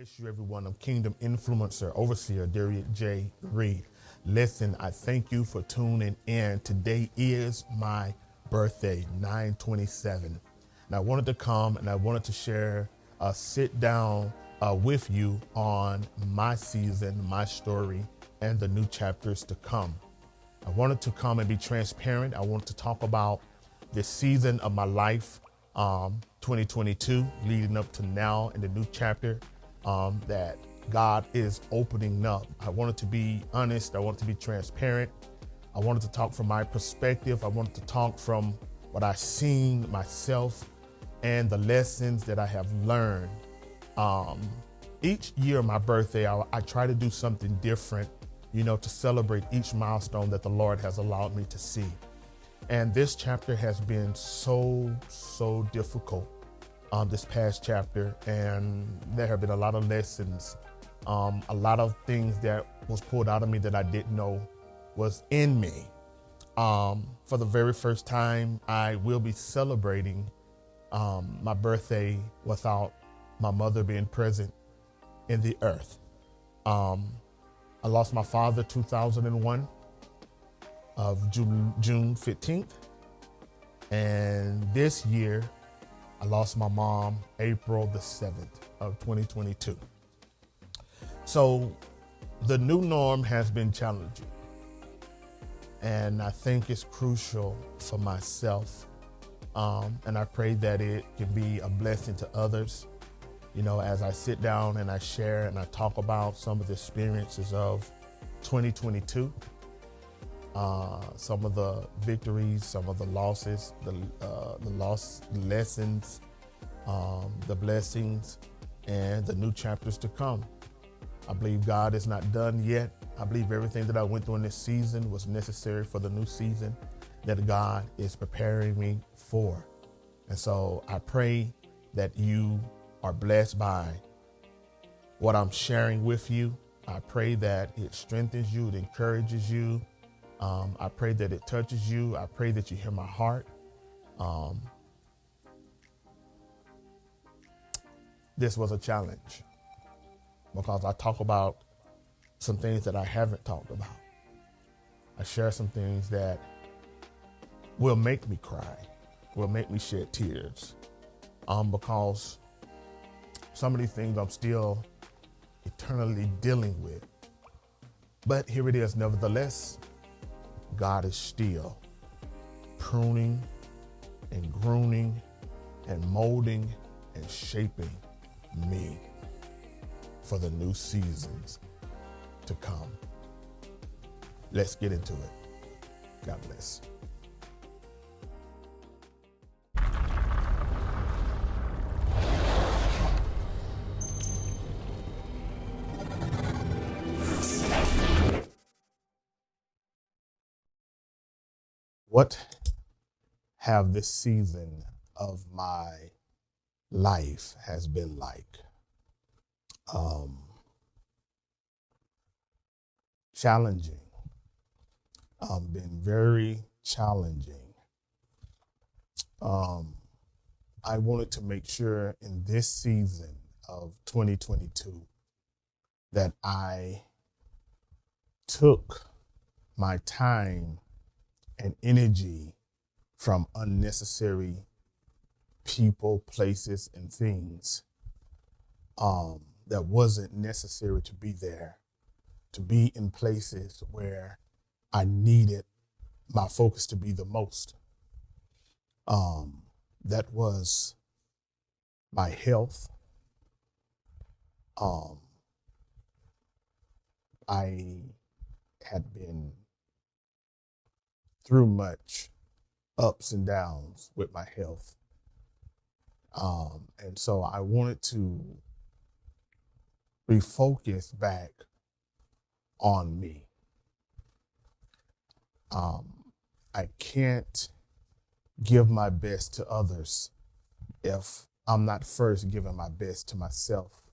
Bless you, everyone. I'm Kingdom Influencer, Overseer Derriet J. Reed. Listen, I thank you for tuning in. Today is my birthday, 9/27. And I wanted to come and I wanted to share, sit down with you on my season, my story, and the new chapters to come. I wanted to come and be transparent. I wanted to talk about this season of my life, 2022, leading up to now in the new chapter that God is opening up. I wanted to be honest. I wanted to be transparent. I wanted to talk from my perspective. I wanted to talk from what I've seen myself and the lessons that I have learned. Each year, my birthday, I try to do something different, to celebrate each milestone that the Lord has allowed me to see. And this chapter has been so difficult, this past chapter. And there have been a lot of lessons, a lot of things that was pulled out of me that I didn't know was in me. For the very first time, I will be celebrating my birthday without my mother being present in the earth. I lost my father 2001 of June 15th. And this year, I lost my mom April the 7th of 2022. So the new norm has been challenging. And I think it's crucial for myself. And I pray that it can be a blessing to others. As I sit down and I share and I talk about some of the experiences of 2022, some of the victories, some of the losses, the lessons, the blessings, and the new chapters to come. I believe God is not done yet. I believe everything that I went through in this season was necessary for the new season that God is preparing me for. And so I pray that you are blessed by what I'm sharing with you. I pray that it strengthens you, it encourages you. I pray that it touches you. I pray that you hear my heart. This was a challenge because I talk about some things that I haven't talked about. I share some things that will make me cry, will make me shed tears, because some of these things I'm still eternally dealing with. But here it is, nevertheless, God is still pruning and grooming and molding and shaping me for the new seasons to come. Let's get into it. God bless. What have this season of my life has been like? Challenging. Been very challenging. I wanted to make sure in this season of 2022 that I took my time and energy from unnecessary people, places, and things that wasn't necessary to be there, to be in places where I needed my focus to be the most. That was my health. I had been through much ups and downs with my health. And so I wanted to refocus back on me. I can't give my best to others if I'm not first giving my best to myself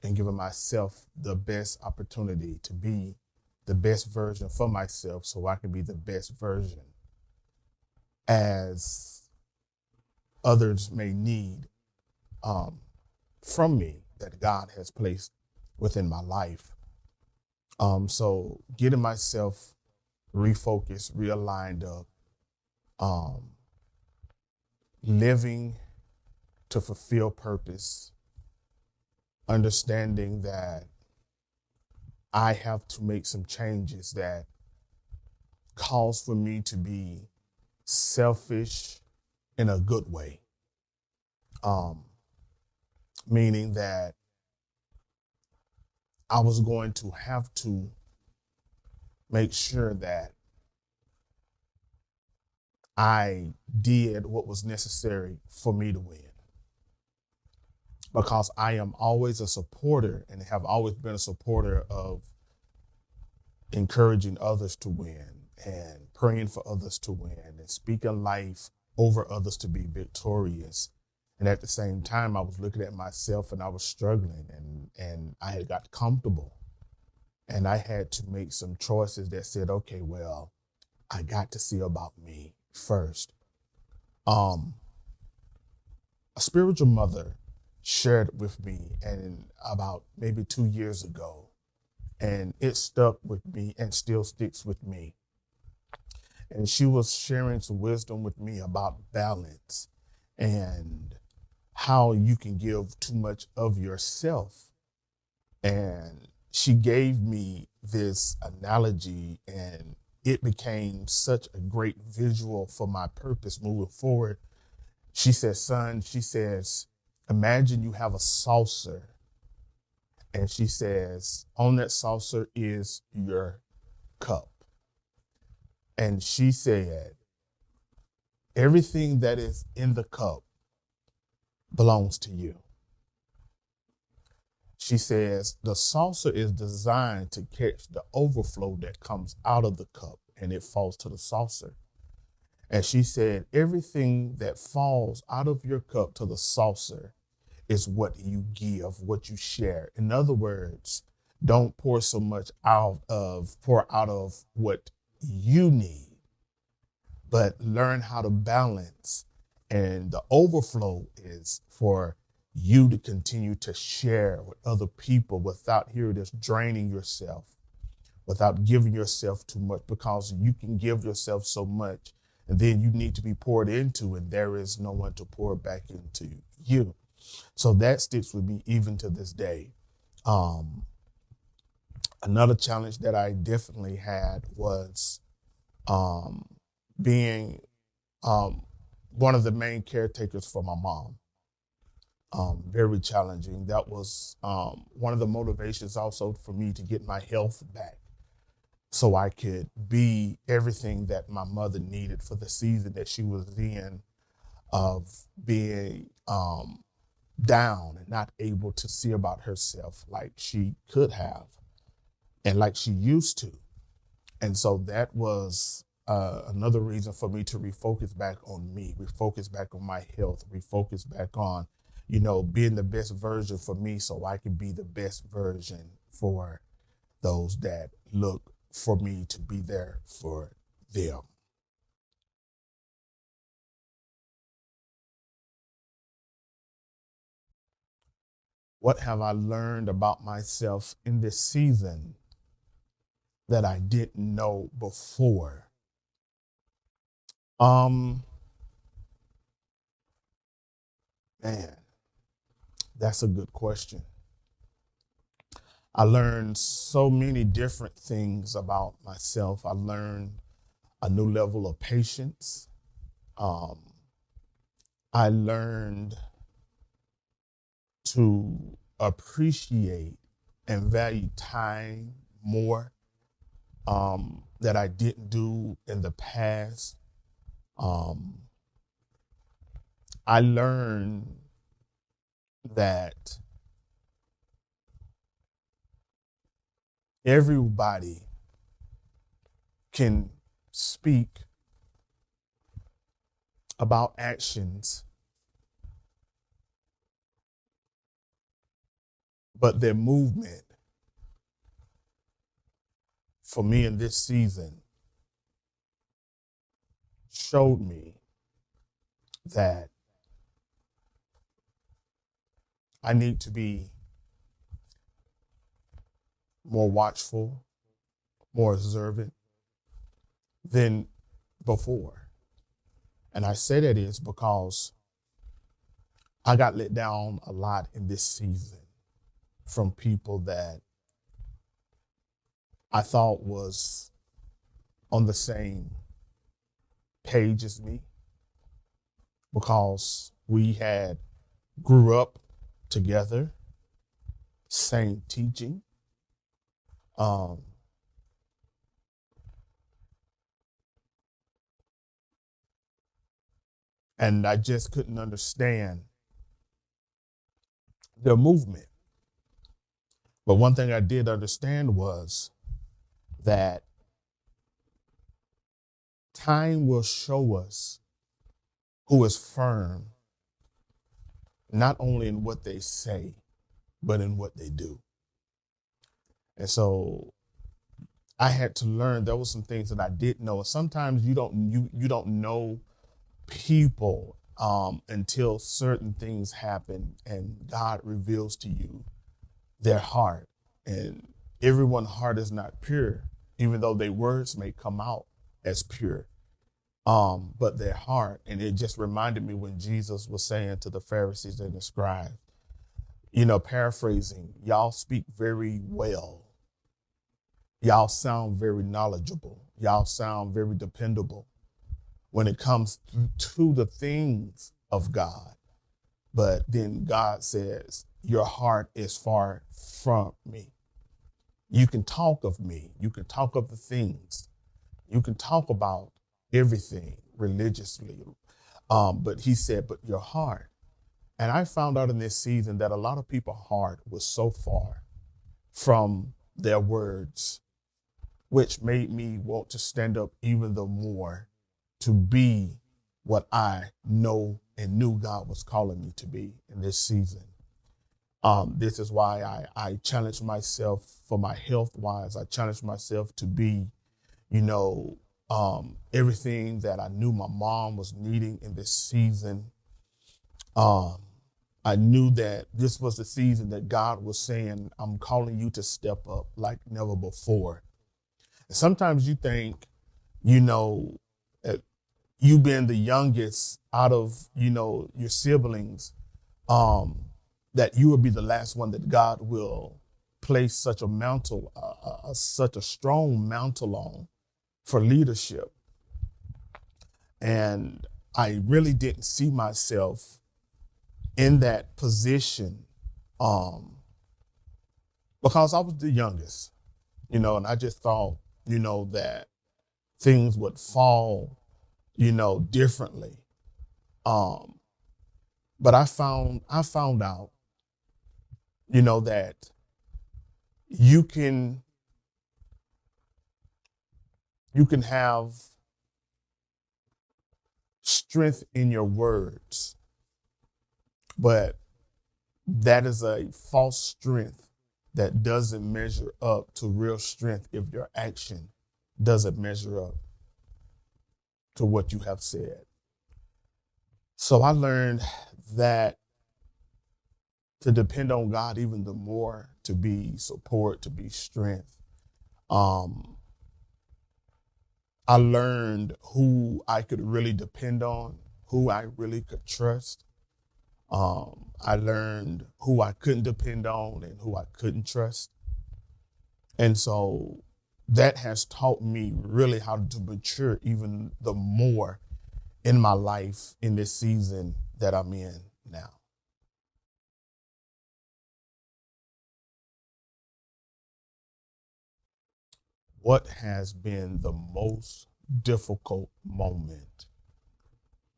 and giving myself the best opportunity to be the best version for myself so I can be the best version as others may need from me that God has placed within my life. So getting myself refocused, realigned up, um, living to fulfill purpose, understanding that I have to make some changes that calls for me to be selfish in a good way. Um, Meaning that I was going to have to make sure that I did what was necessary for me to win. Because I am always a supporter and have always been a supporter of encouraging others to win and praying for others to win and speaking life over others to be victorious. And at the same time, I was looking at myself and I was struggling and I had got comfortable. And I had to make some choices that said, okay, well, I got to see about me first. A spiritual mother shared with me and about maybe 2 years ago, and it stuck with me and still sticks with me. And she was sharing some wisdom with me about balance and how you can give too much of yourself. And she gave me this analogy, and it became such a great visual for my purpose moving forward. She says, son, she says, imagine you have a saucer. And she says, on that saucer is your cup. And she said, everything that is in the cup belongs to you. She says, the saucer is designed to catch the overflow that comes out of the cup and it falls to the saucer. And she said, everything that falls out of your cup to the saucer is what you give, what you share. In other words, don't pour out of what you need, but learn how to balance. And the overflow is for you to continue to share with other people without here it is draining yourself, without giving yourself too much, because you can give yourself so much and then you need to be poured into and there is no one to pour back into you. So that sticks with me even to this day. Another challenge that I definitely had was being one of the main caretakers for my mom. Very challenging. That was one of the motivations also for me to get my health back so I could be everything that my mother needed for the season that she was in, of being down and not able to see about herself like she could have and like she used to. And so that was another reason for me to refocus back on me, refocus back on my health, refocus back on, being the best version for me so I can be the best version for those that look for me to be there for them. What have I learned about myself in this season that I didn't know before? Um, Man, that's a good question. I learned so many different things about myself. I learned a new level of patience. Um, I learned to appreciate and value time more, that I didn't do in the past. Um, I learned that everybody can speak about actions, but their movement for me in this season showed me that I need to be more watchful, more observant than before. And I say that is because I got let down a lot in this season from people that I thought was on the same page as me, because we had grew up together, same teaching. Um, and I just couldn't understand their movement. But one thing I did understand was that time will show us who is firm, not only in what they say, but in what they do. And so I had to learn, there were some things that I didn't know. And sometimes you don't know people until certain things happen and God reveals to you their heart. And everyone's heart is not pure, even though their words may come out as pure. But their heart. And it just reminded me when Jesus was saying to the Pharisees and the scribes, paraphrasing, y'all speak very well. Y'all sound very knowledgeable. Y'all sound very dependable when it comes to the things of God. But then God says, your heart is far from me. You can talk of me. You can talk of the things. You can talk about everything religiously. But he said, but your heart. And I found out in this season that a lot of people's heart was so far from their words, which made me want to stand up even the more to be what I know and knew God was calling me to be in this season. This is why I challenge myself for my health wise. I challenge myself to be, everything that I knew my mom was needing in this season. I knew that this was the season that God was saying, I'm calling you to step up like never before. And sometimes you think, you being the youngest out of, your siblings, that you will be the last one that God will place such a mantle, such a strong mantle on for leadership. And I really didn't see myself in that position because I was the youngest, and I just thought, that things would fall, differently. But I found out, that you can have strength in your words, but that is a false strength that doesn't measure up to real strength if your action doesn't measure up to what you have said. So I learned that to depend on God even the more, to be support, to be strength. I learned who I could really depend on, who I really could trust. I learned who I couldn't depend on and who I couldn't trust. And so that has taught me really how to mature even the more in my life in this season that I'm in now. What has been the most difficult moment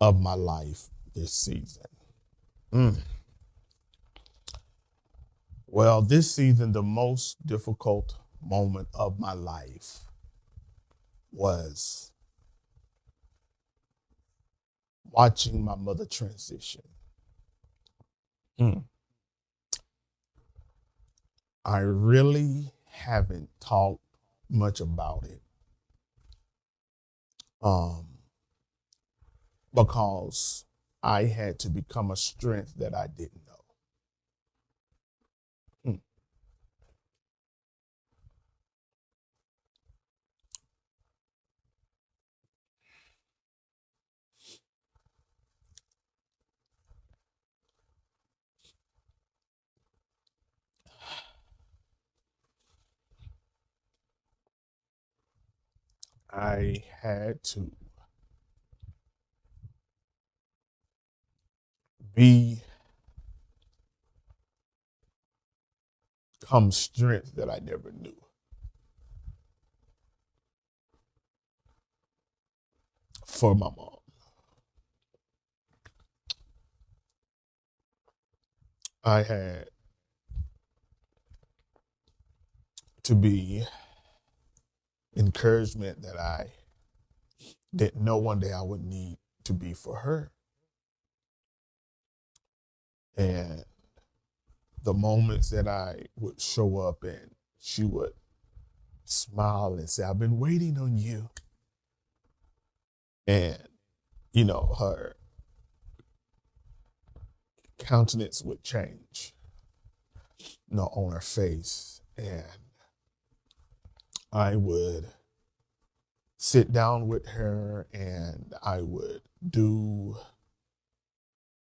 of my life this season? Well, this season, the most difficult moment of my life was watching my mother transition. I really haven't talked much about it because I had to become a strength that I didn't know. I had to become strength that I never knew for my mom. I had to be encouragement that I didn't know one day I would need to be for her. And the moments that I would show up and she would smile and say, I've been waiting on you. And, her countenance would change, on her face. And I would sit down with her and I would do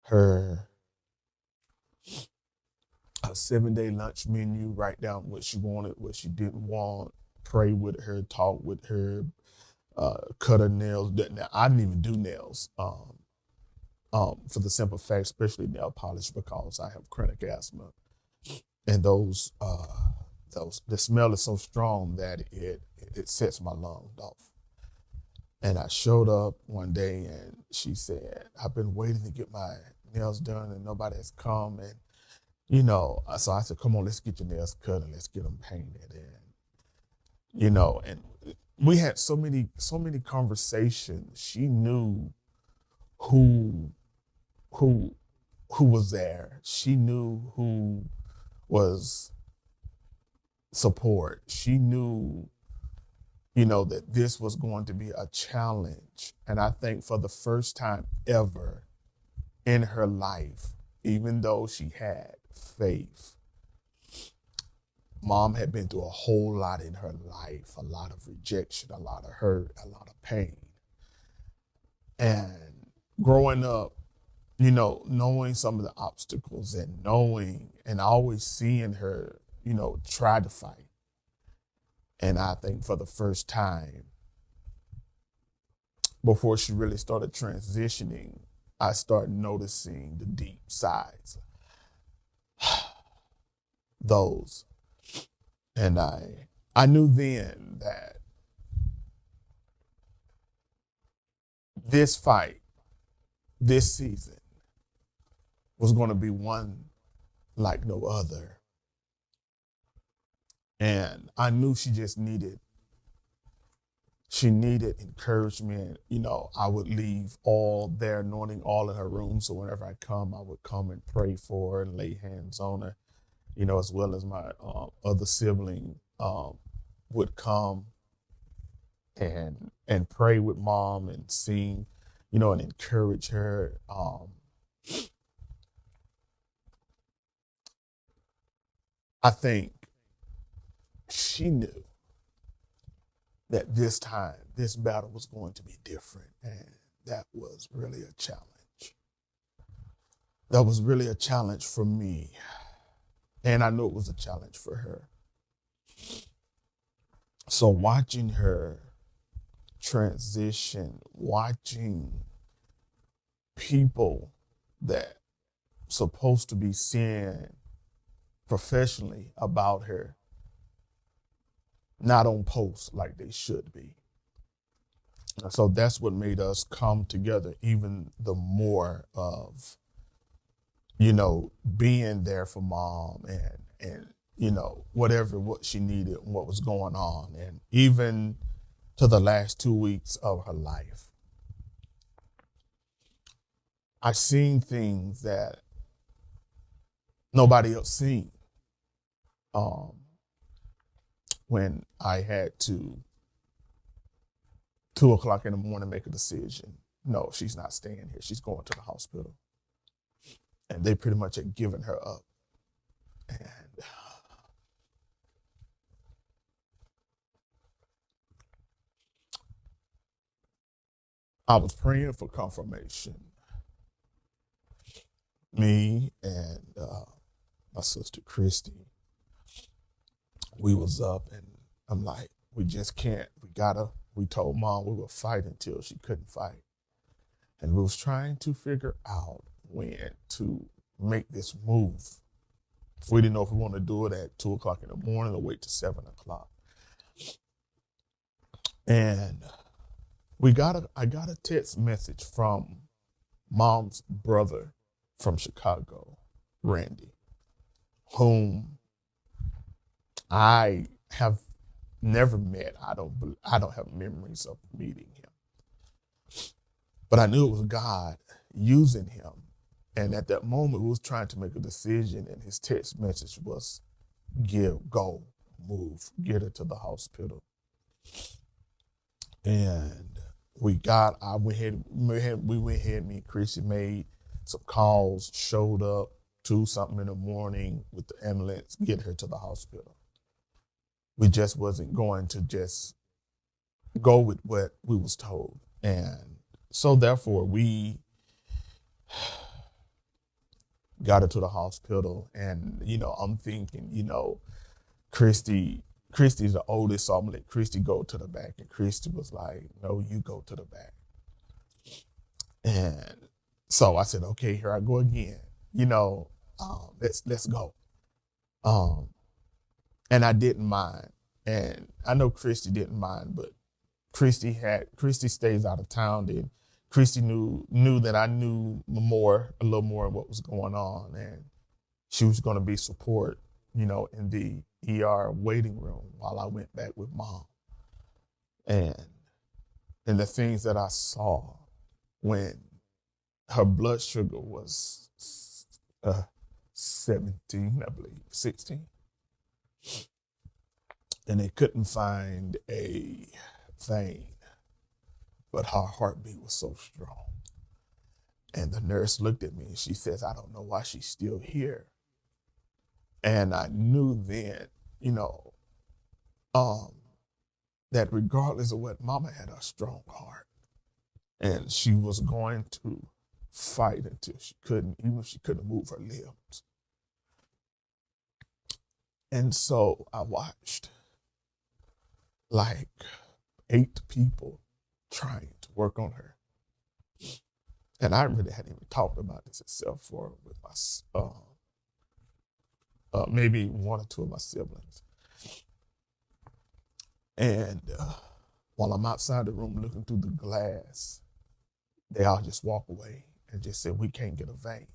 her a 7-day lunch menu, write down what she wanted, what she didn't want, pray with her, talk with her, cut her nails. Now, I didn't even do nails for the simple fact, especially nail polish, because I have chronic asthma. And the smell is so strong that it sets my lungs off. And I showed up one day and she said, I've been waiting to get my nails done and nobody has come. And, so I said, come on, let's get your nails cut and let's get them painted. And, and we had so many conversations. She knew who was there. She knew who was support. She knew, that this was going to be a challenge. And I think for the first time ever in her life, even though she had faith, Mom had been through a whole lot in her life, a lot of rejection, a lot of hurt, a lot of pain. And growing up, knowing some of the obstacles and knowing and always seeing her, try to fight. And I think for the first time, before she really started transitioning, I started noticing the deep sides. Those. And I knew then that this fight, this season, was going to be one like no other. And I knew she needed encouragement. I would leave all their anointing all in her room. So whenever I come, I would come and pray for her and lay hands on her, as well as my other sibling would come and pray with Mom and sing, and encourage her. I think she knew that this time, this battle was going to be different. And that was really a challenge. That was really a challenge for me. And I knew it was a challenge for her. So watching her transition, watching people that supposed to be seeing professionally about her, not on post like they should be. So that's what made us come together even the more of, being there for Mom and whatever what she needed and what was going on. And even to the last 2 weeks of her life, I seen things that nobody else seen. When I had to 2:00 in the morning make a decision. No, she's not staying here. She's going to the hospital. And they pretty much had given her up. And I was praying for confirmation. Me and my sister Christy, we was up and I'm like, we just can't, we gotta we told mom we would fight until she couldn't fight. And we was trying to figure out when to make this move. We didn't know if we wanted to do it at 2:00 in the morning or wait till 7:00. And I got a text message from mom's brother from Chicago, Randy, whom I have never met. I don't have memories of meeting him. But I knew it was God using him. And at that moment, we was trying to make a decision, and his text message was, move, get her to the hospital. And we went ahead, me and Chrissy made some calls, showed up 2-something in the morning with the ambulance, get her to the hospital. We just wasn't going to just go with what we was told. And so therefore we got her to the hospital, and, I'm thinking, Christy's the oldest, so I'm gonna let Christy go to the back. And Christy was like, no, you go to the back. And so I said, okay, here I go again. Let's go. And I didn't mind. And I know Christy didn't mind, but Christy stays out of town. Then Christy knew that I knew a little more of what was going on, and she was going to be support, in the ER waiting room while I went back with mom. And the things that I saw when her blood sugar was 17, I believe, 16. And they couldn't find a vein, but her heartbeat was so strong. And the nurse looked at me and she says, I don't know why she's still here. And I knew then, that regardless of what, mama had a strong heart. And she was going to fight until she couldn't, even if she couldn't move her limbs. And so I watched like 8 people trying to work on her. And I really hadn't even talked about this except for with my, maybe 1 or 2 of my siblings. And while I'm outside the room looking through the glass, they all just walk away and just said, we can't get a vein.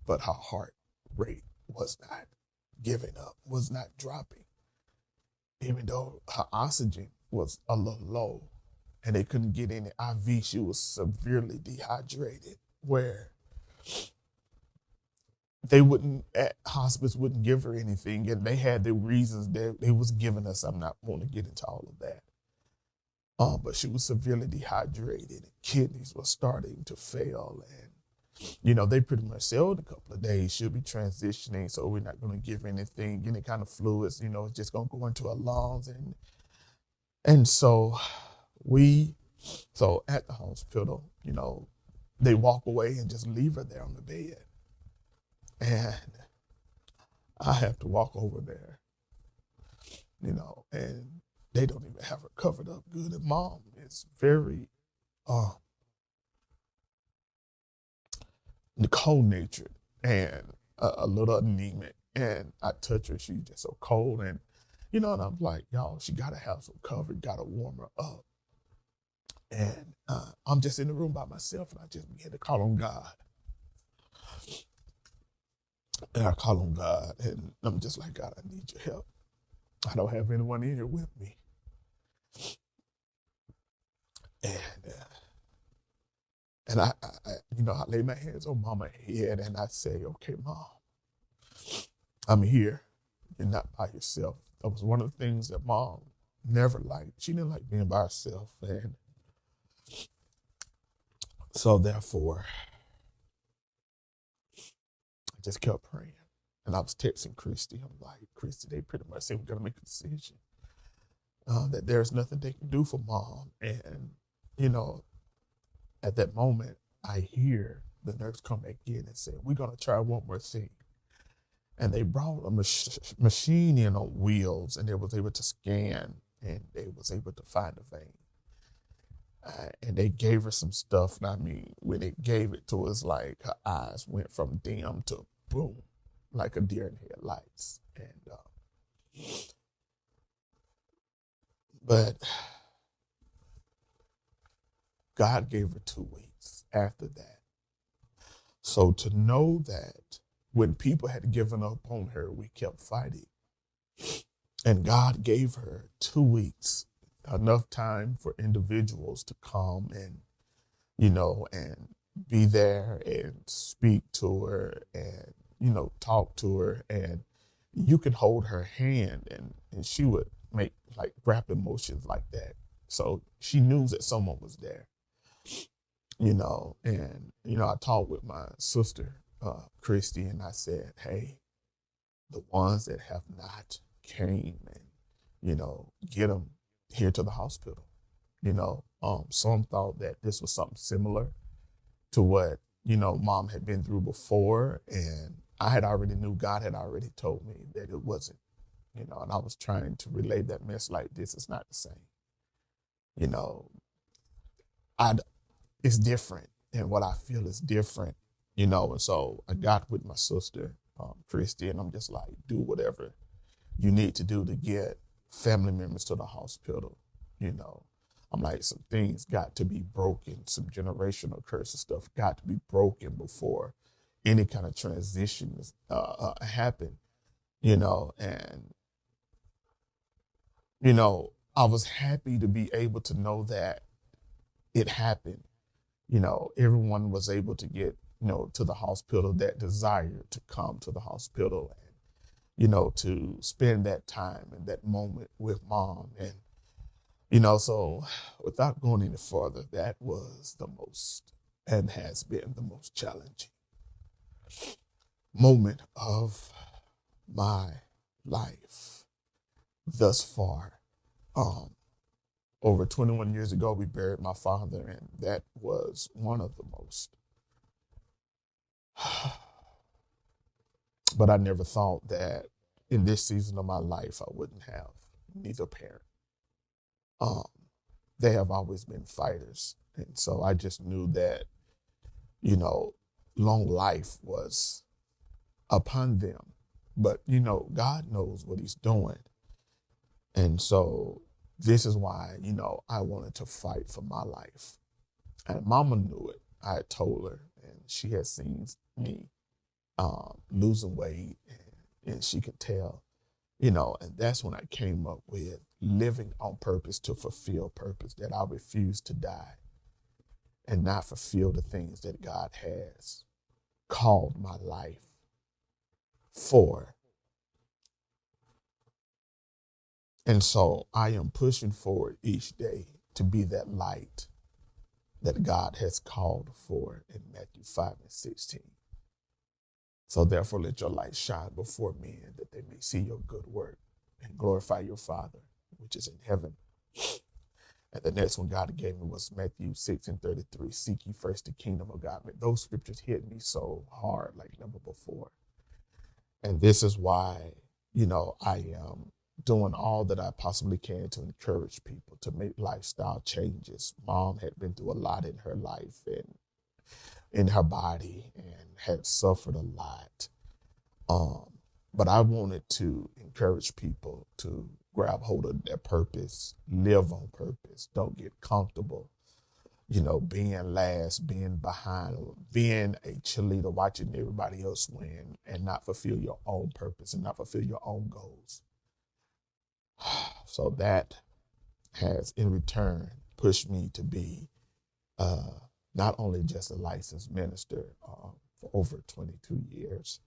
But her heart rate was not giving up, was not dropping. Even though her oxygen was a little low and they couldn't get any IV, she was severely dehydrated, where hospice wouldn't give her anything, and they had the reasons that they was giving us. I'm not going to get into all of that. But she was severely dehydrated, and kidneys were starting to fail, and they pretty much said, in a couple of days she'll be transitioning, so we're not going to give her anything, any kind of fluids. It's just going to go into her lungs, and so at the hospital, they walk away and just leave her there on the bed. And I have to walk over there, and they don't even have her covered up good. And mom is very cold-natured and a little anemic. And I touch her, she's just so cold. And, and I'm like, y'all, she got to have some cover, got to warm her up. And I'm just in the room by myself, and I just began to call on God. And I call on God, and I'm just like, God, I need your help. I don't have anyone in here with me. And I lay my hands on mama's head, and I say, okay, Mom, I'm here. You're not by yourself. That was one of the things that Mom never liked. She didn't like being by herself. And so therefore, I just kept praying. And I was texting Christy. I'm like, Christy, they pretty much said we're going to make a decision. That there's nothing they can do for Mom. And, at that moment, I hear the nurse come back in and say, we're going to try one more thing. And they brought a machine in on wheels, and they was able to scan, and they was able to find a vein. And they gave her some stuff. And I mean, when they gave it to us, like her eyes went from dim to boom, like a deer in headlights. But God gave her 2 weeks after that. So to know that when people had given up on her, we kept fighting. And God gave her 2 weeks, enough time for individuals to come and, and be there and speak to her and, talk to her. And you could hold her hand and she would make like rapid motions like that. So she knew that someone was there, I talked with my sister, Christy, and I said, hey, the ones that have not came and, get them here to the hospital. Some thought that this was something similar to what, mom had been through before. And I had already knew God had already told me that it wasn't, and I was trying to relay that message like this is not the same. I it's different and what I feel is different, and so I got with my sister, Christy, and I'm just like, do whatever you need to do to get family members to the hospital. I'm like, some things got to be broken, some generational curses stuff got to be broken before any kind of transition happen, and I was happy to be able to know that it happened. Everyone was able to get, to the hospital that desired to come to the hospital and, to spend that time and that moment with mom. And, so without going any further, that was the most and has been the most challenging moment of my life thus far. Over 21 years ago, we buried my father, and that was one of the most. But I never thought that in this season of my life, I wouldn't have neither parent. They have always been fighters. And so I just knew that, long life was upon them. But, God knows what he's doing. And so this is why, I wanted to fight for my life. And mama knew it. I had told her, and she had seen me losing weight, and she could tell, and that's when I came up with living on purpose to fulfill purpose, that I refuse to die and not fulfill the things that God has called my life for. And so I am pushing forward each day to be that light that God has called for in Matthew 5:16. So therefore, let your light shine before men, that they may see your good work and glorify your Father, which is in heaven. And the next one God gave me was Matthew 6:33. Seek ye first the kingdom of God. Those scriptures hit me so hard like never before. And this is why, I am doing all that I possibly can to encourage people to make lifestyle changes. Mom had been through a lot in her life and in her body and had suffered a lot. But I wanted to encourage people to grab hold of their purpose, live on purpose, don't get comfortable, being last, being behind, or being a cheerleader, watching everybody else win and not fulfill your own purpose and not fulfill your own goals. So that has in return pushed me to be not only just a licensed minister for over 22 years,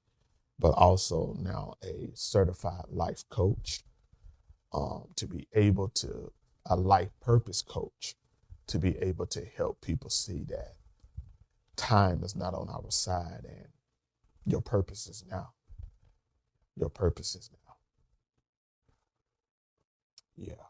but also now a certified life coach, to be able to, a life purpose coach, to be able to help people see that time is not on our side and your purpose is now. Your purpose is now. Yeah.